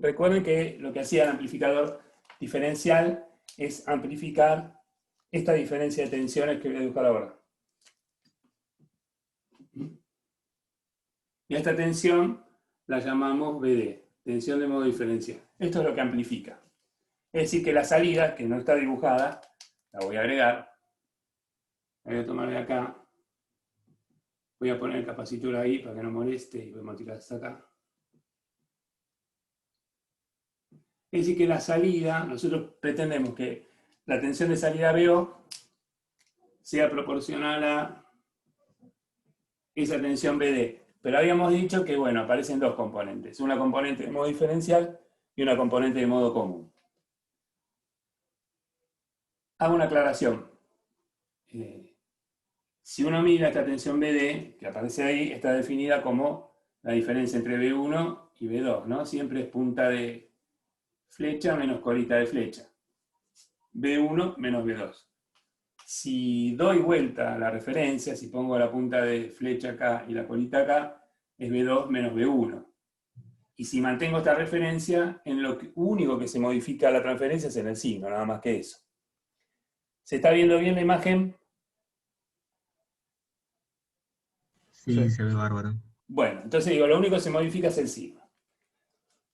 recuerden que lo que hacía el amplificador diferencial es amplificar esta diferencia de tensiones que voy a dibujar ahora. Y a esta tensión la llamamos BD, tensión de modo diferencial. Esto es lo que amplifica. Es decir, que la salida, que no está dibujada, la voy a agregar. La voy a tomar de acá. Voy a poner el capacitor ahí para que no moleste y voy a tirar hasta acá. Es decir, que la salida, nosotros pretendemos que la tensión de salida BO sea proporcional a esa tensión BD. Pero habíamos dicho que, bueno, aparecen dos componentes. Una componente de modo diferencial y una componente de modo común. Hago una aclaración. Si uno mira esta tensión BD, que aparece ahí, está definida como la diferencia entre B1 y B2, ¿no? Siempre es punta de flecha menos colita de flecha. B1 menos B2. Si doy vuelta a la referencia, si pongo la punta de flecha acá y la colita acá, es B2 menos B1. Y si mantengo esta referencia, en lo único que se modifica la transferencia es en el signo, nada más que eso. ¿Se está viendo bien la imagen? Sí, se ve bárbaro. Bueno, entonces digo, lo único que se modifica es el signo.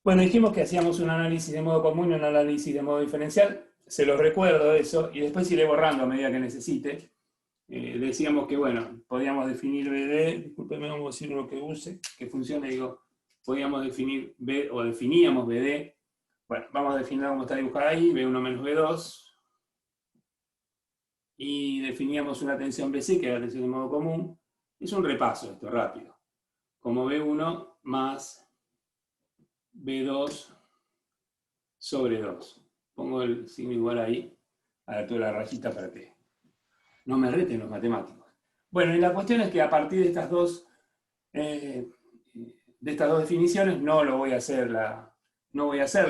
Bueno, dijimos que hacíamos un análisis de modo común y un análisis de modo diferencial. Se los recuerdo eso y después iré borrando a medida que necesite. Decíamos que, bueno, podíamos definir BD, discúlpenme, vamos a decir lo que use, que funcione, digo, podíamos definir B, o definíamos BD. Bueno, vamos a definir cómo está dibujada ahí, B1 menos B2. Y definíamos una tensión BC, que era la tensión de modo común. Es un repaso esto, rápido. Como B1 más B2 sobre 2. Pongo el signo igual ahí, a la altura de la rayita para que no me reten los matemáticos. Bueno, y la cuestión es que a partir de estas dos definiciones no voy a hacer la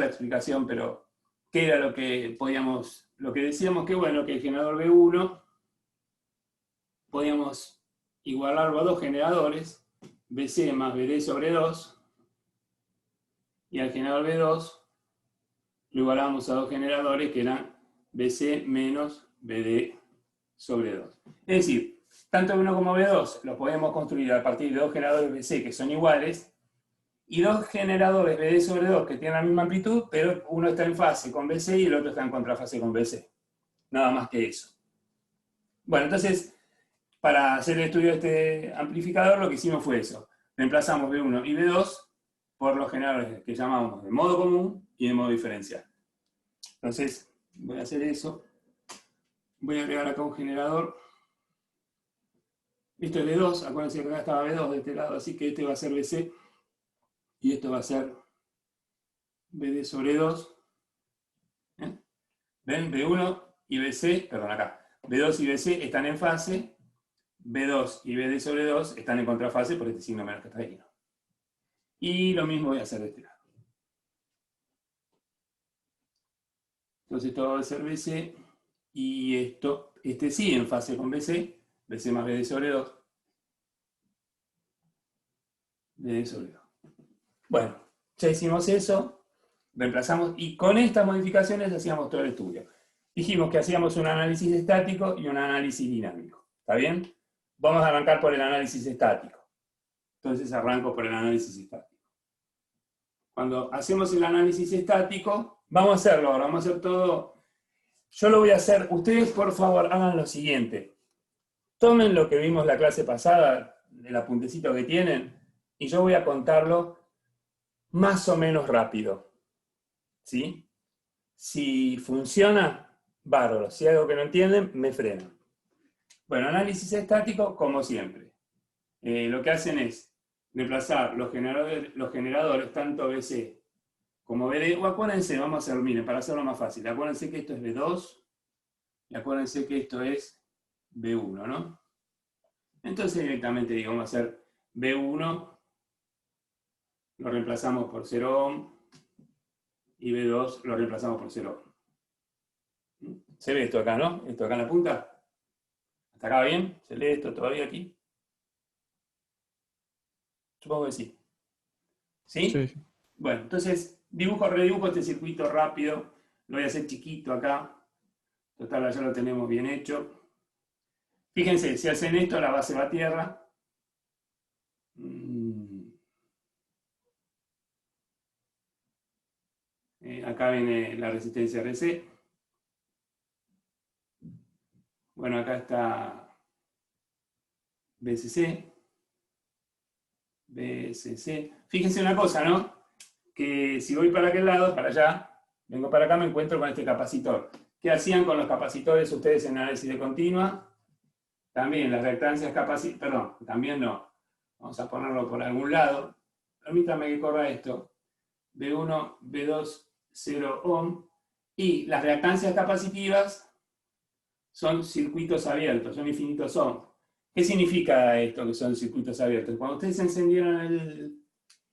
explicación, pero ¿qué era lo que podíamos, lo que decíamos? Que bueno, que el generador B1 podíamos igualarlo a dos generadores, BC más BD sobre 2, y al generador B2 lo igualamos a dos generadores que eran BC menos BD sobre 2. Es decir, tanto B1 como B2 los podemos construir a partir de dos generadores BC que son iguales y dos generadores BD sobre 2 que tienen la misma amplitud, pero uno está en fase con BC y el otro está en contrafase con BC. Nada más que eso. Bueno, entonces, para hacer el estudio de este amplificador, lo que hicimos fue eso. Reemplazamos B1 y B2 por los generadores que llamamos de modo común y de modo diferencial. Entonces, voy a hacer eso. Voy a agregar acá un generador. Esto es B2, acuérdense que acá estaba B2 de este lado, así que este va a ser BC y esto va a ser BD sobre 2. ¿Eh? ¿Ven? B1 y BC, perdón, acá. B2 y BC están en fase, B2 y BD sobre 2 están en contrafase por este signo menos que está ahí, ¿no? Y lo mismo voy a hacer de este lado. Entonces esto va a ser BC y este sí en fase con BC, BC más BD sobre 2. BD sobre 2. Bueno, ya hicimos eso, reemplazamos y con estas modificaciones hacíamos todo el estudio. Dijimos que hacíamos un análisis estático y un análisis dinámico. ¿Está bien? Vamos a arrancar por el análisis estático. Entonces arranco por el análisis estático. Cuando hacemos el análisis estático, vamos a hacerlo ahora, vamos a hacer todo. Yo lo voy a hacer, ustedes por favor hagan lo siguiente. Tomen lo que vimos la clase pasada, el apuntecito que tienen, y yo voy a contarlo más o menos rápido. ¿Sí? Si funciona, bárbaro. Si hay algo que no entienden, me frenan. Bueno, análisis estático, como siempre. Lo que hacen es reemplazar los generadores tanto BC como BD, o acuérdense, vamos a hacer, miren, para hacerlo más fácil, acuérdense que esto es B2 y acuérdense que esto es B1, ¿no? Entonces directamente digo, vamos a hacer B1, lo reemplazamos por 0 ohm, y B2 lo reemplazamos por 0 ohm. ¿Se ve esto acá, no? Esto acá en la punta. ¿Hasta acá va bien? ¿Se lee esto todavía aquí? Supongo que sí. ¿Sí? Sí. Bueno, entonces redibujo este circuito rápido, lo voy a hacer chiquito acá, total ya lo tenemos bien hecho. Fíjense, si hacen esto, la base va a tierra. Acá viene la resistencia RC. Bueno, acá está BSC. BSC. Fíjense una cosa, ¿no? Que si voy para aquel lado, para allá, vengo para acá, me encuentro con este capacitor. ¿Qué hacían con los capacitores ustedes en análisis de continua? También las reactancias perdón, también no. Vamos a ponerlo por algún lado. Permítame que corra esto. B1, B2, 0 ohm. Y las reactancias capacitivas son circuitos abiertos, son infinitos ohm. ¿Qué significa esto que son circuitos abiertos? Cuando ustedes encendieron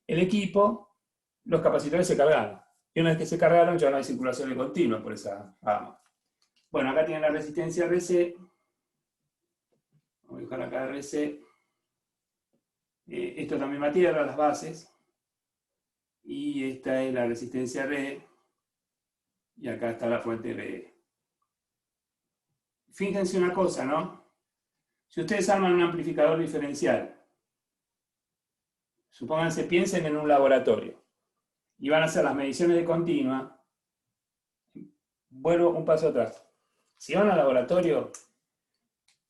el equipo, los capacitores se cargaron. Y una vez que se cargaron, ya no hay circulación de continua por esa gama. Bueno, acá tienen la resistencia RC. Voy a dejar acá RC. Esto también va a tierra, las bases. Y esta es la resistencia RE. Y acá está la fuente RE. Fíjense una cosa, ¿no? Si ustedes arman un amplificador diferencial, supónganse, piensen en un laboratorio y van a hacer las mediciones de continua. Vuelvo un paso atrás. Si van al laboratorio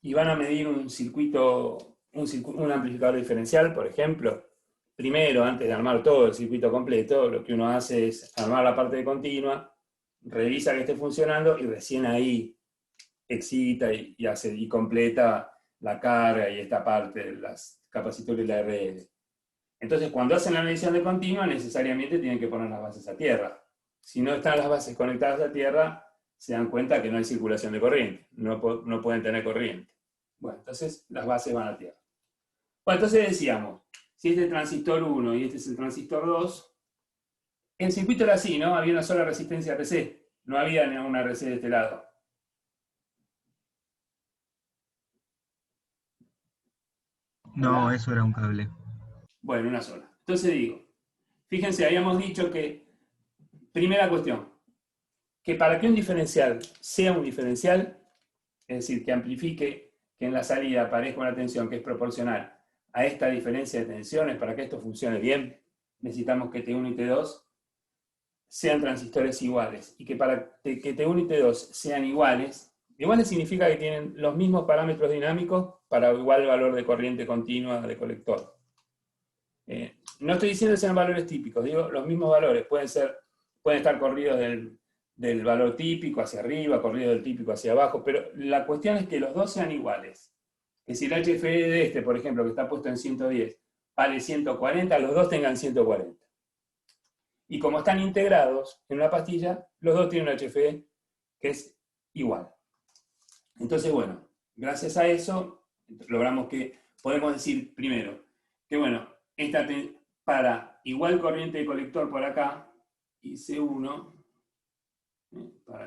y van a medir un circuito, un amplificador diferencial, por ejemplo, primero, antes de armar todo el circuito completo, lo que uno hace es armar la parte de continua, revisa que esté funcionando y recién ahí excita y completa la carga y esta parte de las capacitores de la RL. Entonces, cuando hacen la medición de continua, necesariamente tienen que poner las bases a tierra. Si no están las bases conectadas a tierra, se dan cuenta que no hay circulación de corriente, no pueden tener corriente. Bueno, entonces las bases van a tierra. Bueno, entonces decíamos, si este es el transistor 1 y este es el transistor 2, el circuito era así, ¿no? Había una sola resistencia RC, no había ninguna RC de este lado. No, eso era un cable. Bueno, una sola. Entonces digo, fíjense, habíamos dicho que, primera cuestión, que para que un diferencial sea un diferencial, es decir, que amplifique, que en la salida aparezca una tensión que es proporcional a esta diferencia de tensiones, para que esto funcione bien, necesitamos que T1 y T2 sean transistores iguales. Y que para que T1 y T2 sean iguales significa que tienen los mismos parámetros dinámicos para igual valor de corriente continua de colector. No estoy diciendo que sean valores típicos, digo los mismos valores. Pueden estar corridos del valor típico hacia arriba, corridos del típico hacia abajo, pero la cuestión es que los dos sean iguales. Que si el HFE de este, por ejemplo, que está puesto en 110, vale 140, los dos tengan 140. Y como están integrados en una pastilla, los dos tienen un HFE que es igual. Entonces, bueno, gracias a eso, logramos que, podemos decir primero, que bueno, para igual corriente de colector por acá, IC1,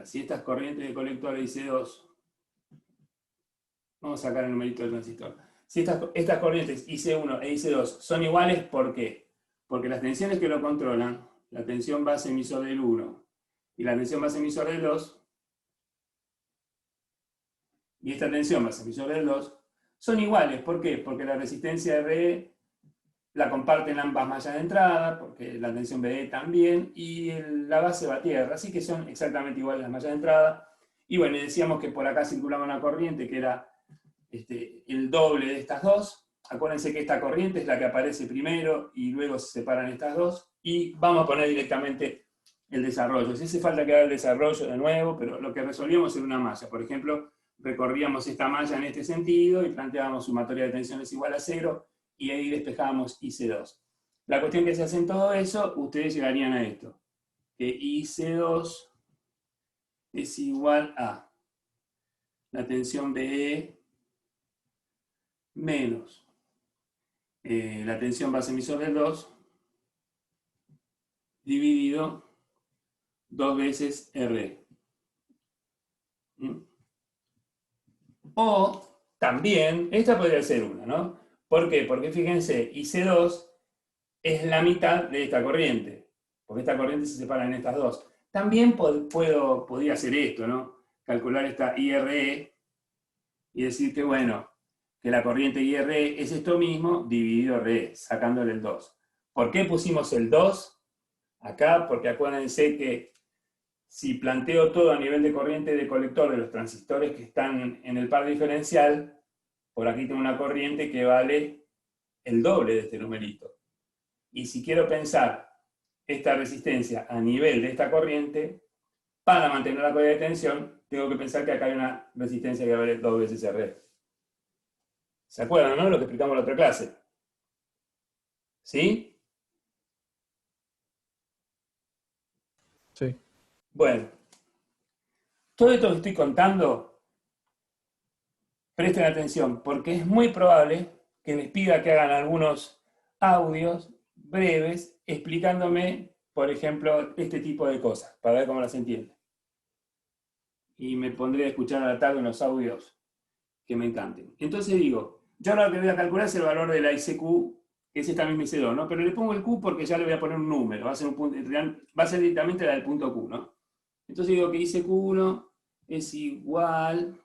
si estas corrientes de colector IC2, vamos a sacar el numerito del transistor. Si estas corrientes IC1 e IC2 son iguales, ¿por qué? Porque las tensiones que lo controlan, la tensión base emisor del 1 y la tensión base emisor del 2, y esta tensión base emisor del 2, son iguales. ¿Por qué? Porque la resistencia RE la comparten ambas mallas de entrada, porque la tensión BE también, y la base va a tierra, así que son exactamente iguales las mallas de entrada. Y bueno, decíamos que por acá circulaba una corriente que era el doble de estas dos. Acuérdense que esta corriente es la que aparece primero y luego se separan estas dos. Y vamos a poner directamente el desarrollo. Si hace falta que haga el desarrollo de nuevo, pero lo que resolvíamos era una malla. Por ejemplo, recorríamos esta malla en este sentido y planteábamos sumatoria de tensiones igual a 0 y ahí despejábamos IC2. La cuestión que se hace en todo eso, ustedes llegarían a esto. Que IC2 es igual a la tensión BE menos la tensión base emisor del 2 dividido 2 veces R. O también, esta podría ser una, ¿no? ¿Por qué? Porque fíjense, IC2 es la mitad de esta corriente. porque esta corriente se separa en estas dos. También podría hacer esto, ¿no? Calcular esta IRE y decir que, bueno, que la corriente IRE es esto mismo dividido RE, sacándole el 2. ¿Por qué pusimos el 2 acá? Porque acuérdense que si planteo todo a nivel de corriente de colector de los transistores que están en el par diferencial, por aquí tengo una corriente que vale el doble de este numerito. Y si quiero pensar esta resistencia a nivel de esta corriente, para mantener la corriente de tensión, tengo que pensar que acá hay una resistencia que vale 2 veces RE. ¿Se acuerdan, no? Lo que explicamos en la otra clase. ¿Sí? Sí. Bueno, todo esto que estoy contando, presten atención, porque es muy probable que les pida que hagan algunos audios breves explicándome, por ejemplo, este tipo de cosas, para ver cómo las entienden. Y me pondré a escuchar a la tarde unos audios que me encanten. Entonces digo, yo ahora lo que voy a calcular es el valor de la ICQ, que es esta misma IC2, ¿no? Pero le pongo el Q porque ya le voy a poner un número, va a ser directamente la del punto Q, ¿no? Entonces digo que ICQ1 es igual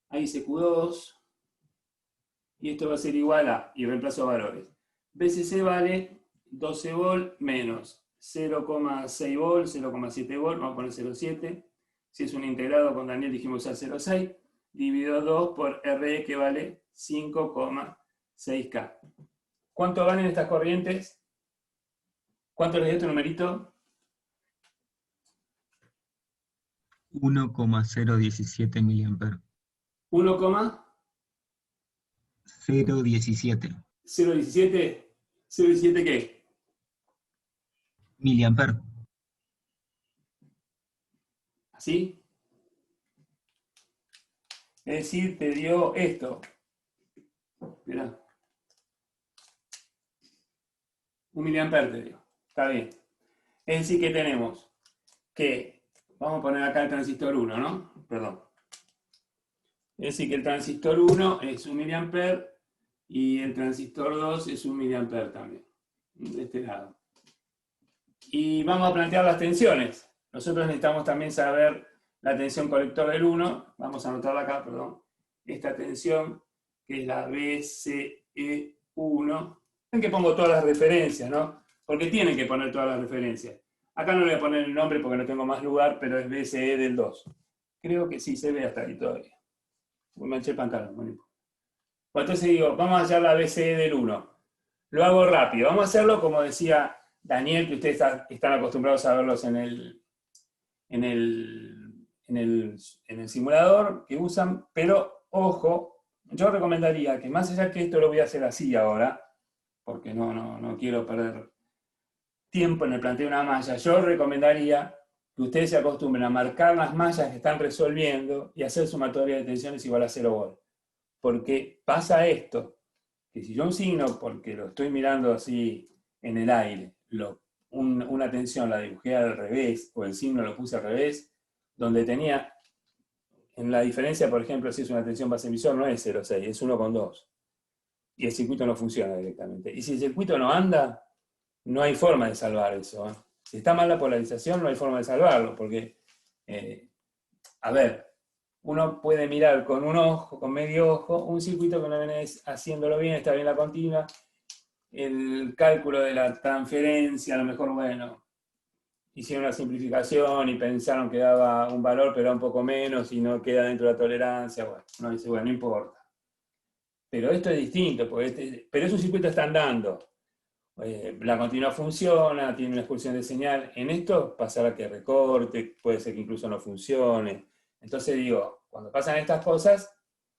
a ICQ2, y esto va a ser igual a, y reemplazo valores. BCC vale 12 volt menos 0,6 volt, 0,7 volt, vamos a poner 0,7. Si es un integrado con Daniel dijimos usar 0,6, dividido 2 por RE que vale 5,6K. ¿Cuánto valen estas corrientes? ¿Cuánto les dio este numerito? 1,017 miliamperes. 1,017. 017 ¿017 qué? miliamperes. ¿Así? Es decir, te dio esto. Mirá. 1 miliampere te dio. Está bien. Es decir, que tenemos que, vamos a poner acá el transistor 1, ¿no? Perdón. Es decir, que el transistor 1 es 1 miliampere y el transistor 2 es 1 miliampere también. De este lado. Y vamos a plantear las tensiones. Nosotros necesitamos también saber la tensión colector del 1. Vamos a anotarla acá, perdón. Esta tensión, que es la BCE1. Ven que pongo todas las referencias, ¿no? Porque tienen que poner todas las referencias. Acá no le voy a poner el nombre porque no tengo más lugar, pero es BCE del 2. Creo que sí, se ve hasta ahí todavía. Me manché el pantalón. Bueno, entonces digo, vamos a hallar la BCE del 1. Lo hago rápido. Vamos a hacerlo como decía Daniel, que ustedes están acostumbrados a verlos en el simulador que usan, pero ojo, yo recomendaría que más allá que esto lo voy a hacer así ahora, porque no quiero perder tiempo en el planteo de una malla, yo recomendaría que ustedes se acostumbren a marcar las mallas que están resolviendo y hacer sumatoria de tensiones igual a 0 volt. Porque pasa esto, que si yo un signo, porque lo estoy mirando así en el aire, una tensión la dibujé al revés, o el signo lo puse al revés, donde tenía, en la diferencia, por ejemplo, si es una tensión base emisor, no es 0,6, es 1,2. Y el circuito no funciona directamente. Y si el circuito no anda, no hay forma de salvar eso. Si está mal la polarización, no hay forma de salvarlo, porque, a ver, uno puede mirar con un ojo, con medio ojo, un circuito que no viene haciéndolo bien, está bien la continua, el cálculo de la transferencia, a lo mejor, bueno, hicieron una simplificación y pensaron que daba un valor, pero un poco menos y no queda dentro de la tolerancia, bueno, uno dice, bueno, no importa. Pero esto es distinto, porque pero esos circuitos están dando. La continua funciona, tiene una expulsión de señal. En esto pasará que recorte, puede ser que incluso no funcione. Entonces digo, cuando pasan estas cosas,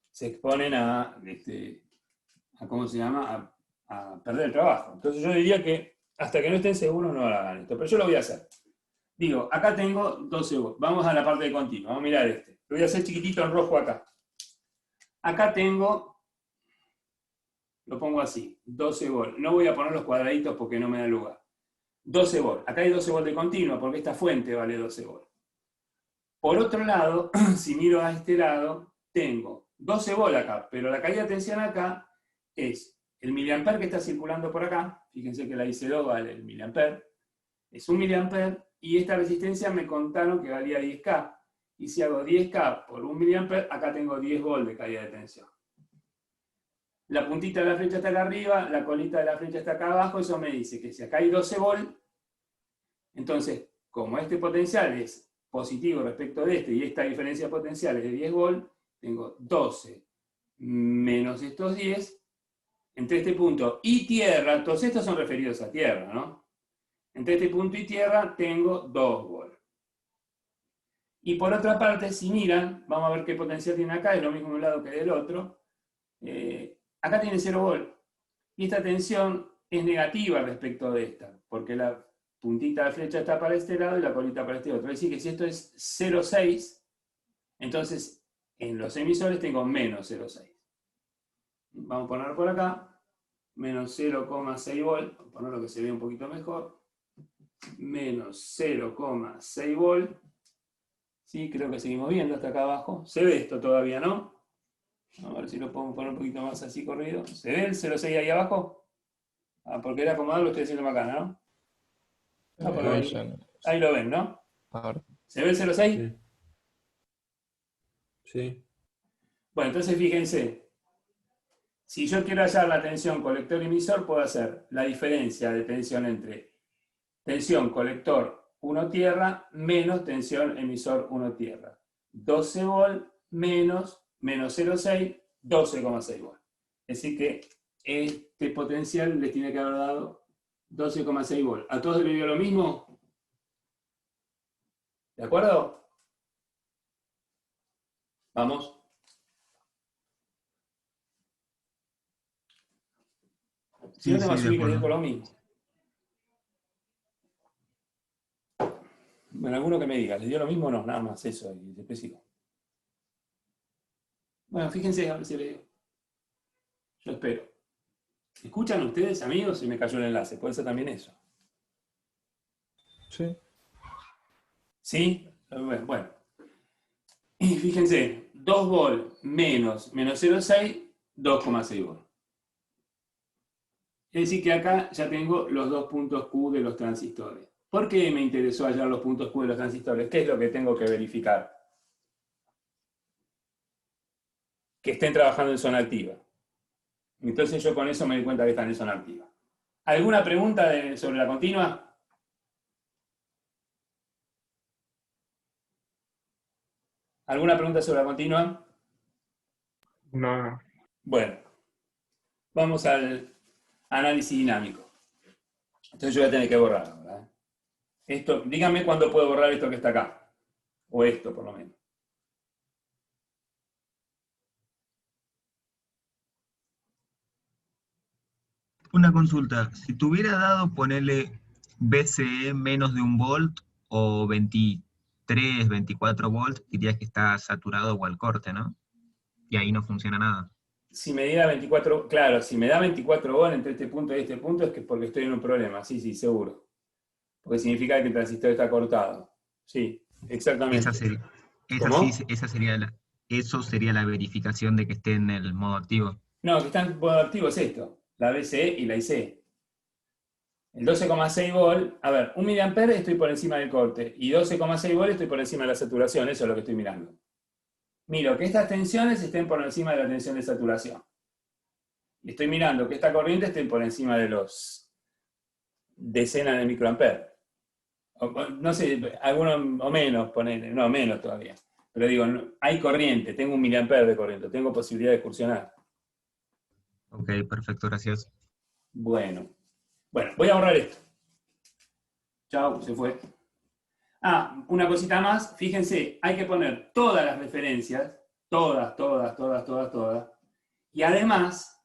se exponen a ¿cómo se llama? A perder el trabajo. Entonces yo diría que hasta que no estén seguros no hagan esto, pero yo lo voy a hacer. Digo, acá tengo 12 volts. Vamos a la parte de continua, vamos a mirar este. Lo voy a hacer chiquitito en rojo acá. Acá tengo, lo pongo así, 12 volts. No voy a poner los cuadraditos porque no me da lugar. 12 volts. Acá hay 12 volts de continua porque esta fuente vale 12 volts. Por otro lado, si miro a este lado, tengo 12 volts acá, pero la caída de tensión acá es el miliampere que está circulando por acá. Fíjense que la IC2 vale el miliampere. es 1 miliamper, y esta resistencia me contaron que valía 10K. Y si hago 10K por 1 miliamper, acá tengo 10 volts de caída de tensión. La puntita de la flecha está acá arriba, la colita de la flecha está acá abajo, eso me dice que si acá hay 12 volts, entonces, como este potencial es positivo respecto de este, y esta diferencia potencial es de 10 volts, tengo 12 menos estos 10, entre este punto y tierra, todos estos son referidos a tierra, ¿no? Entre este punto y tierra tengo 2 volts. Y por otra parte, si miran, vamos a ver qué potencial tiene acá, es lo mismo de un lado que del otro. Acá tiene 0 volts. Y esta tensión es negativa respecto de esta, porque la puntita de flecha está para este lado y la colita para este otro. Es decir, que si esto es 0,6, entonces en los emisores tengo menos 0,6. Vamos a poner por acá, menos 0,6 volts, vamos a ponerlo que se vea un poquito mejor, menos 0,6 volts. Sí, creo que seguimos viendo hasta acá abajo. ¿Se ve esto todavía, no? A ver si lo podemos poner un poquito más así corrido. ¿Se ve el 0,6 ahí abajo? Ah, porque era acomodado, lo estoy haciendo macana, ¿no? Ah, por ahí, Ya no. ahí lo ven, ¿no? Ahora. ¿Se ve el 0,6? Sí. Sí. Bueno, entonces fíjense. Si yo quiero hallar la tensión colector-emisor, puedo hacer la diferencia de tensión entre tensión colector 1 tierra menos tensión emisor 1 tierra. 12 volts menos 0,6, 12,6 volts. Es decir que este potencial les tiene que haber dado 12,6 volts. ¿A todos les dio lo mismo? ¿De acuerdo? Vamos. Si no Sí, te vas a sí, de subir, que acuerdo. digo lo mismo. Bueno, alguno que me diga, ¿les dio lo mismo o no? Nada más eso, y después sigo. Bueno, fíjense a ver si le digo. Yo espero. ¿Escuchan ustedes, amigos? Se me cayó el enlace. ¿Puede ser también eso? Sí. ¿Sí? Bueno. Y fíjense, 2 volts menos 0,6, 2,6 volts. Es decir que acá ya tengo los 2 puntos Q de los transistores. ¿Por qué me interesó hallar los puntos Q de los transistores? ¿Qué es lo que tengo que verificar? Que estén trabajando en zona activa. Entonces yo con eso me di cuenta que están en zona activa. ¿Alguna pregunta sobre la continua? ¿Alguna pregunta sobre la continua? No. Bueno, vamos al análisis dinámico. Entonces yo voy a tener que borrar ahora. Esto, díganme cuándo puedo borrar esto que está acá. O esto, por lo menos. Una consulta, si te hubiera dado ponerle BCE menos de 1 volt o 23, 24 volts, dirías que está saturado o al corte, ¿no? Y ahí no funciona nada. Si me diera 24, claro, si me da 24 volts entre este punto y este punto es que porque estoy en un problema, sí, seguro. Porque significa que el transistor está cortado. Sí, exactamente. ¿Cómo? Eso sería la verificación de que esté en el modo activo. No, que están en modo activo es esto, la BCE y la IC. El 12,6 volt, a ver, 1 miliamper estoy por encima del corte y 12,6 volt estoy por encima de la saturación, eso es lo que estoy mirando. Miro que estas tensiones estén por encima de la tensión de saturación. Y estoy mirando que esta corriente esté por encima de los decenas de microamperes. No sé, algunos o menos, ponele, no, menos todavía. Pero digo, hay corriente, tengo 1 miliamper de corriente, tengo posibilidad de excursionar. Ok, perfecto, gracias. Bueno, voy a borrar esto. Chao, se fue. Ah, una cosita más, fíjense, hay que poner todas las referencias, todas. Y además,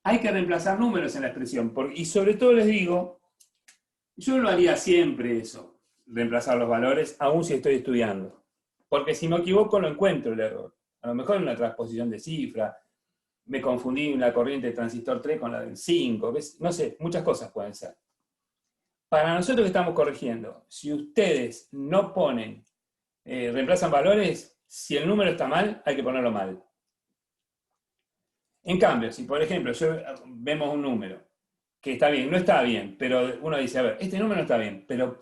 hay que reemplazar números en la expresión. Y sobre todo les digo, yo lo haría siempre eso, reemplazar los valores, aun si estoy estudiando. Porque si me equivoco, no encuentro el error. A lo mejor en una transposición de cifra, me confundí en la corriente del transistor 3 con la del 5, no sé, muchas cosas pueden ser. Para nosotros que estamos corrigiendo, si ustedes no ponen, reemplazan valores, si el número está mal, hay que ponerlo mal. En cambio, si por ejemplo vemos un número que está bien, no está bien, pero uno dice, a ver, este número no está bien, pero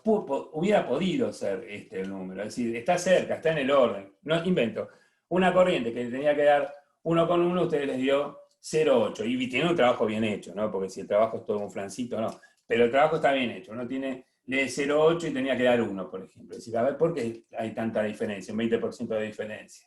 hubiera podido ser este el número, es decir, está cerca, está en el orden. No invento. Una corriente que tenía que dar 1,1, ustedes les dio 0,8, y tiene un trabajo bien hecho, ¿no? Porque si el trabajo es todo un flancito, no. Pero el trabajo está bien hecho, uno tiene de 0,8 y tenía que dar 1, por ejemplo. Es decir, a ver, ¿por qué hay tanta diferencia? Un 20% de diferencia.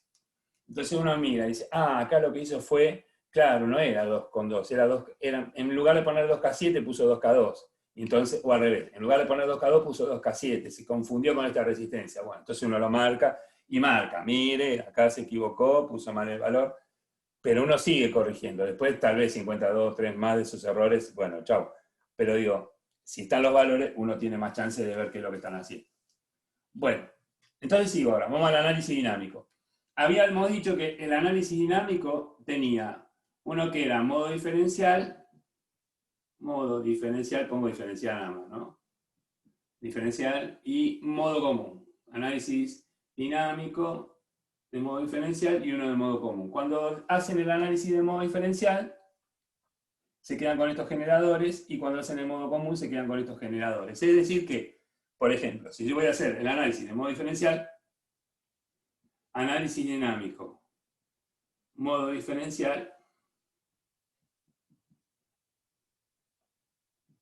Entonces uno mira y dice, acá lo que hizo fue, claro, no era 2,2, en lugar de poner 2K7 puso 2K2. Y entonces, o al revés, en lugar de poner 2K2 puso 2K7, se confundió con esta resistencia. Bueno, entonces uno lo marca y marca, mire, acá se equivocó, puso mal el valor, pero uno sigue corrigiendo. Después tal vez 52, 3 más de esos errores, bueno, chau. Pero digo, si están los valores, uno tiene más chance de ver qué es lo que están haciendo. Bueno, entonces sigo ahora, vamos al análisis dinámico. Habíamos dicho que el análisis dinámico tenía uno que era modo diferencial, pongo diferencial nada más, ¿no? Diferencial y modo común. Análisis dinámico de modo diferencial y uno de modo común. Cuando hacen el análisis de modo diferencial, se quedan con estos generadores, y cuando hacen el modo común se quedan con estos generadores. Es decir que, por ejemplo, si yo voy a hacer el análisis de modo diferencial, análisis dinámico, modo diferencial,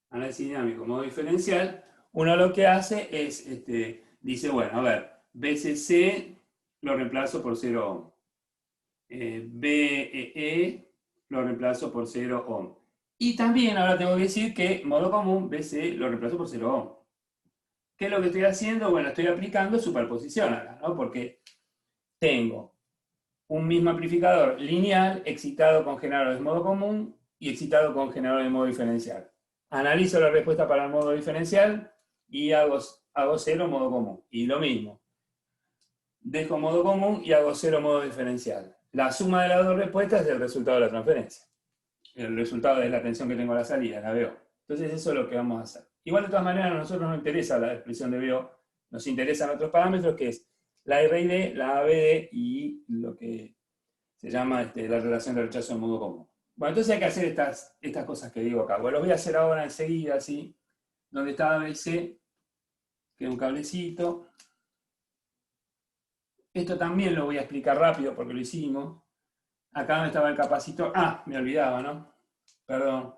análisis dinámico, modo diferencial, uno lo que hace es, dice, bueno, a ver, BCC lo reemplazo por 0 ohm. BEE lo reemplazo por 0 ohm. Y también ahora tengo que decir que modo común, BCE lo reemplazo por 0 ohm. ¿Qué es lo que estoy haciendo? Bueno, estoy aplicando superposición acá, ¿no? Porque tengo un mismo amplificador lineal excitado con generadores de modo común y excitado con generadores de modo diferencial. Analizo la respuesta para el modo diferencial y hago 0 modo común. Y lo mismo. Dejo modo común y hago 0 modo diferencial. La suma de las dos respuestas es el resultado de la transferencia. El resultado es la tensión que tengo a la salida, la VO. Entonces eso es lo que vamos a hacer. Igual de todas maneras a nosotros nos interesa la expresión de VO, nos interesan otros parámetros que es la RID, la ABD y lo que se llama la relación de rechazo en modo común. Bueno, entonces hay que hacer estas cosas que digo acá. Bueno, los voy a hacer ahora enseguida, ¿sí? Donde está ABC, que es un cablecito. Esto también lo voy a explicar rápido porque lo hicimos. Acá donde estaba el capacitor. Me olvidaba, ¿no? Perdón.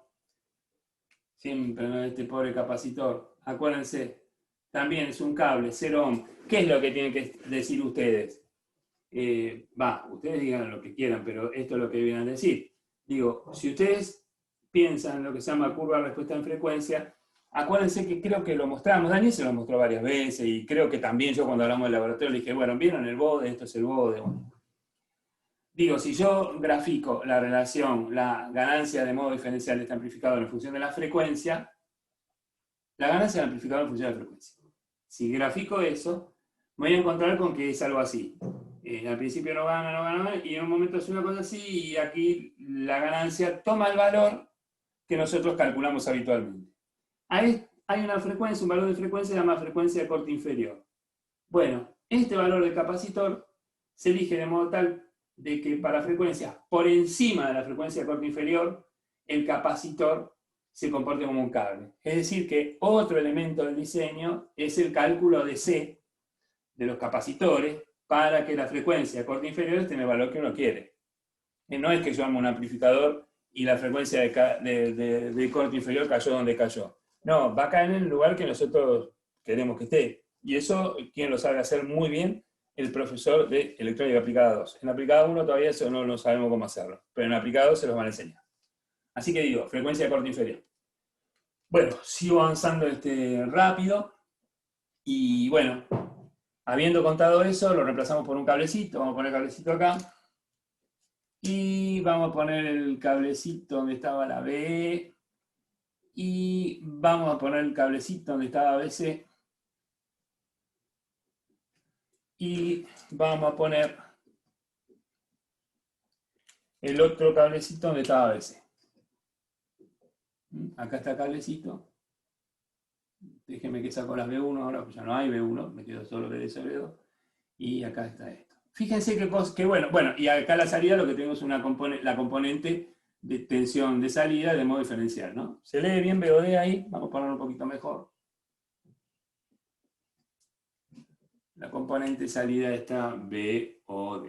Siempre, ¿no? Este pobre capacitor. Acuérdense, también es un cable, 0 ohm. ¿Qué es lo que tienen que decir ustedes? Ustedes digan lo que quieran, pero esto es lo que vienen a decir. Digo, si ustedes piensan en lo que se llama curva de respuesta en frecuencia, acuérdense que creo que lo mostramos, Daniel se lo mostró varias veces, y creo que también yo cuando hablamos del laboratorio le dije, bueno, ¿vieron el bode? Esto es el bode. Bueno. Digo, si yo grafico la relación, la ganancia de modo diferencial de este amplificador en función de la frecuencia, la ganancia del amplificador en función de la frecuencia. Si grafico eso, me voy a encontrar con que es algo así. Al principio no gana, y en un momento es una cosa así, y aquí la ganancia toma el valor que nosotros calculamos habitualmente. Ahí hay una frecuencia, un valor de frecuencia que se llama frecuencia de corte inferior. Bueno, este valor del capacitor se elige de modo tal de que para frecuencias por encima de la frecuencia de corte inferior, el capacitor se comporte como un cable. Es decir, que otro elemento del diseño es el cálculo de C de los capacitores para que la frecuencia de corte inferior esté en el valor que uno quiere. No es que yo amo un amplificador y la frecuencia de corte inferior cayó donde cayó. No, va a caer en el lugar que nosotros queremos que esté. Y eso, quien lo sabe hacer muy bien, el profesor de electrónica aplicada 2. En aplicada 1 todavía eso no sabemos cómo hacerlo, pero en aplicada 2 se los van a enseñar. Así que digo, frecuencia de corte inferior. Bueno, sigo avanzando rápido. Y bueno, habiendo contado eso, lo reemplazamos por un cablecito. Vamos a poner el cablecito acá. Y vamos a poner el cablecito donde estaba la BE. Y vamos a poner el cablecito donde estaba BC. Y vamos a poner el otro cablecito donde estaba BC. Acá está el cablecito. Déjenme que saco las B1 ahora, pues ya no hay B1, me quedo solo BD sobre 2. Y acá está esto. Fíjense que bueno, y acá a la salida lo que tenemos es la componente de tensión de salida de modo diferencial, ¿no? ¿Se lee bien BOD ahí? Vamos a ponerlo un poquito mejor. La componente salida está BOD.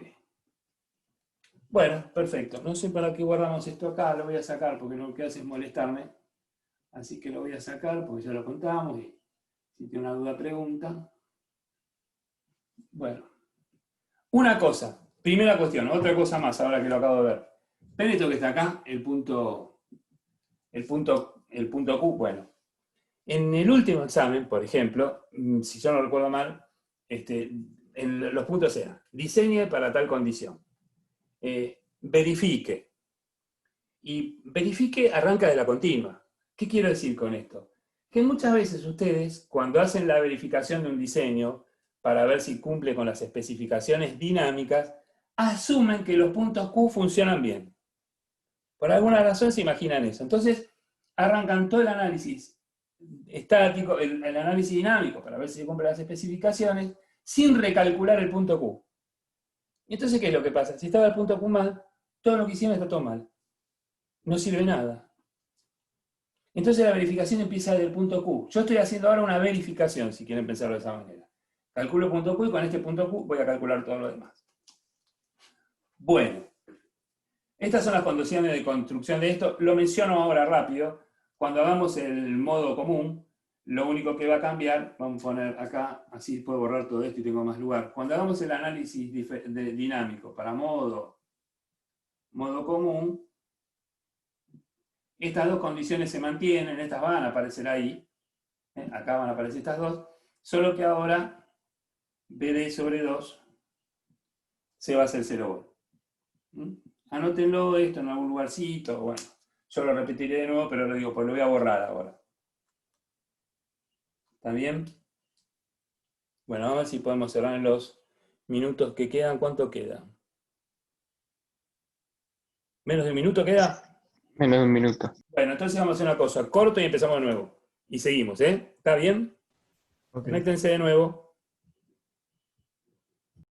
Bueno, perfecto. No sé para qué guardamos esto acá, lo voy a sacar porque lo que hace es molestarme. Así que lo voy a sacar porque ya lo contamos y si tiene una duda pregunta. Bueno, una cosa, primera cuestión, otra cosa más ahora que lo acabo de ver. ¿Ven esto que está acá? El punto Q. Bueno, en el último examen, por ejemplo, si yo no recuerdo mal, los puntos eran: diseñe para tal condición, verifique. Y verifique arranca de la continua. ¿Qué quiero decir con esto? Que muchas veces ustedes, cuando hacen la verificación de un diseño para ver si cumple con las especificaciones dinámicas, asumen que los puntos Q funcionan bien. Por alguna razón se imaginan eso. Entonces, arrancan todo el análisis estático, el análisis dinámico, para ver si cumple las especificaciones, sin recalcular el punto Q. Y entonces, ¿qué es lo que pasa? Si estaba el punto Q mal, todo lo que hicieron está todo mal. No sirve nada. Entonces la verificación empieza desde el punto Q. Yo estoy haciendo ahora una verificación, si quieren pensarlo de esa manera. Calculo el punto Q y con este punto Q voy a calcular todo lo demás. Bueno, estas son las condiciones de construcción de esto. Lo menciono ahora rápido. Cuando hagamos el modo común, lo único que va a cambiar, vamos a poner acá, así puedo borrar todo esto y tengo más lugar. Cuando hagamos el análisis dinámico para modo común, estas dos condiciones se mantienen, estas van a aparecer ahí, acá van a aparecer estas dos, solo que ahora BD sobre 2 se va a hacer 0 volt. Anótenlo esto en algún lugarcito, bueno, yo lo repetiré de nuevo, pero lo digo, pues lo voy a borrar ahora. ¿Está bien? Bueno, a ver si podemos cerrar en los minutos que quedan. ¿Cuánto queda? ¿Menos de un minuto queda? Menos de un minuto. Bueno, entonces vamos a hacer una cosa, corto y empezamos de nuevo. Y seguimos, ¿eh? ¿Está bien? Ok. Conéctense de nuevo.